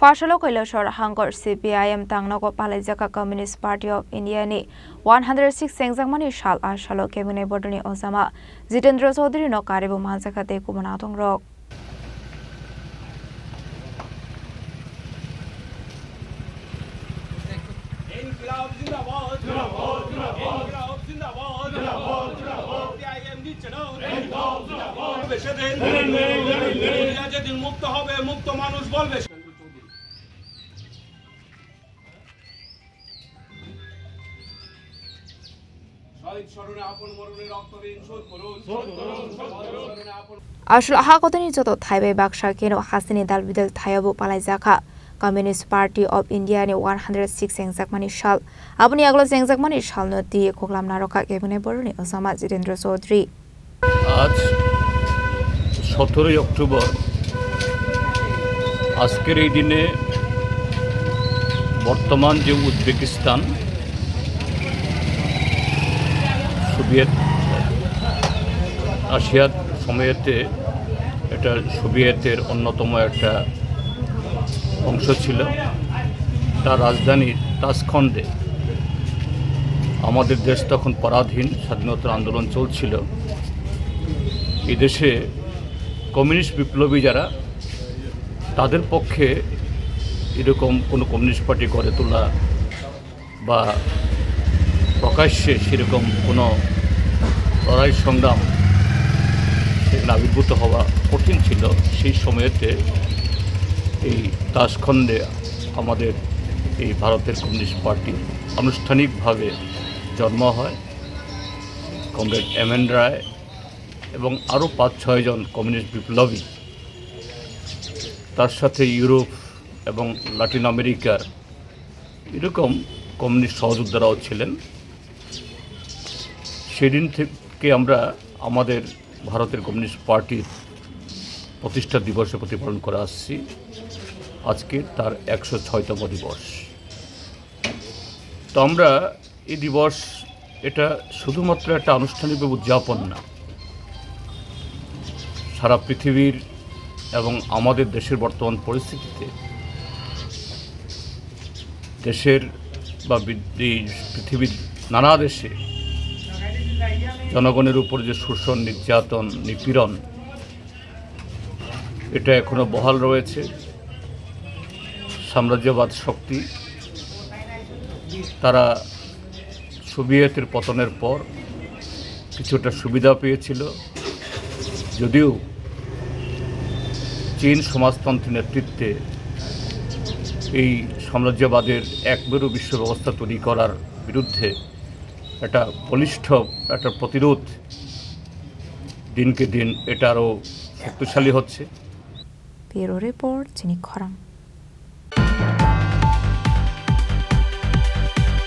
Fashalo Kailashor Hangor CPIM Tangnago Palajaka Communist Party of India ni 106 Sengzangmani Shal Ashalo Kemune Bodoni Osama Jitendra Chaudhary no Karibu Manzakate Kumanatong Rock. Ashla Hakotani Joto Taibe Baksha Keno Hasini Dalbidal Tayabu Palajaka Communist Party of India ni 106 Sengzakmani Shal Abuni Aglo Sengzakmani Shal no Di Koklam Naroka Kemune Bodoni Osama Jitendra Chaudhary আজ 17 October আজকের এই দিনে বর্তমান যে Uzbekistan Soviet রাশিয়ার সময়তে এটা সোভিয়েতের অন্যতম একটা অংশ ছিল তার রাজধানী তাশখন্ডে আমাদের দেশ তখন পরাধীন স্বাধীনতার আন্দোলন চলছিল এই দেশে কমিউনিস্ট বিপ্লবী যারা তাদের পক্ষে এরকম কোনো কমিউনিস্ট পার্টি গড়ে তোলা বা প্রকাশ্যে সেরকম কোনো লড়াই সংগ্রাম সেখানে আবির্ভূত হওয়া কঠিন ছিল সেই সময়েতে এই তাশখন্ডে আমাদের এই ভারতের কমিউনিস্ট পার্টি আনুষ্ঠানিকভাবে জন্ম হয় কমরেড এমএন রায় এবং আরও ৫-৬ জন কমিউনিস্ট বিপ্লবী তার সাথে ইউরোপ এবং লাতিন আমেরিকার এরকম কমিউনিস্ট সহযোদ্ধারাও ছিলেন সেদিন থেকে আমরা আমাদের ভারতের কমিউনিস্ট পার্টির প্রতিষ্ঠা দিবসে প্রতিপালন করে আসছি আজকে তার ১০৬তম দিবস তো আমরা এই দিবস এটা শুধুমাত্র একটা আনুষ্ঠানিকভাবে উদযাপন না সারা পৃথিবীর এবং আমাদের দেশের বর্তমান পরিস্থিতিতে দেশের বা পৃথিবীর নানা দেশে জনগণের উপর যে শোষণ নির্যাতন নিপীড়ন এটা এখনো বহাল রয়েছে সাম্রাজ্যবাদ শক্তি তারা সোভিয়েতের পতনের পর কিছুটা সুবিধা পেয়েছিল যদিও চীন সমাজতন্ত্রের নেতৃত্বে এই সাম্রাজ্যবাদের একমেরু বিশ্ব ব্যবস্থা তৈরি করার বিরুদ্ধে একটা বলিষ্ঠ একটা প্রতিরোধ দিনকে দিন এটা আরও শক্তিশালী হচ্ছে। ব্যুরো রিপোর্ট চিনি খরাং।